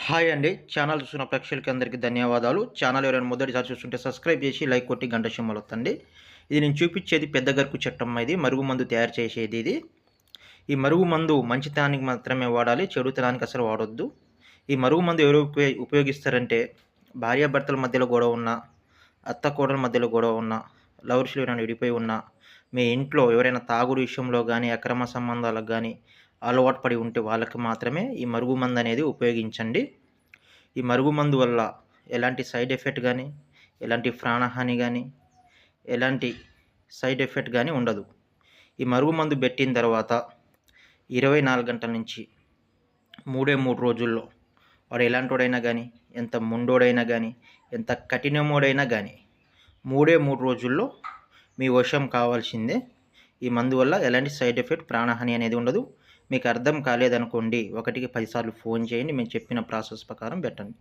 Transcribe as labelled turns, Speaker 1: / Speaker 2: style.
Speaker 1: Hi అండి. Channel చూస్తున్న ప్రేక్షకులకి అందరికీ ధన్యవాదాలు. ఛానల్ ఎవరైనా మొదటిసారి చూస్తుంటే సబ్స్క్రైబ్ చేసి, లైక్ కొట్టి గంట సింబల్ ఒత్తండి. ఇది నేను చూపించేది పెద్ద గరుకు చెట్టమ్మ. ఇది మరుగుమందు తయారు చేసేది ఇది. ఈ మరుగుమందు మంచితనానికి మాత్రమే వాడాలి, చెడుతనానికి అసలు వాడొద్దు. ఈ మరుగుమందు ఎవరు ఉపయోగిస్తారంటే భార్యాభర్తల మధ్యలో గొడవ ఉన్న, అత్త కోడల మధ్యలో గొడవ ఉన్న, లవర్స్‌లు ఎవరైనా విడిపోయి ఉన్న, మీ ఇంట్లో ఎవరైనా తాగుడు విషయంలో గానీ, అక్రమ సంబంధాలకు గానీ అలవాటు పడి ఉంటే వాళ్ళకి మాత్రమే ఈ మరుగుమందు అనేది ఉపయోగించండి. ఈ మరుగుమందు వల్ల ఎలాంటి సైడ్ ఎఫెక్ట్ గానీ, ఎలాంటి ప్రాణహాని గానీ, ఎలాంటి సైడ్ ఎఫెక్ట్ గానీ ఉండదు. ఈ మరుగుమందు పెట్టిన తర్వాత 24 గంటల నుంచి 3 రోజుల్లో వాడు ఎలాంటోడైనా గానీ, ఎంత మొండోడైనా గానీ, ఎంత కఠినమోడైనా గానీ 3 రోజుల్లో మీ వశం కావాల్సిందే. ఈ మందు వల్ల ఎలాంటి సైడ్ ఎఫెక్ట్, ప్రాణహాని అనేది ఉండదు. మీకు అర్థం కాలేదనుకోండి, 1కి 10 సార్లు ఫోన్ చేయండి. మేము చెప్పిన ప్రాసెస్ ప్రకారం పెట్టండి.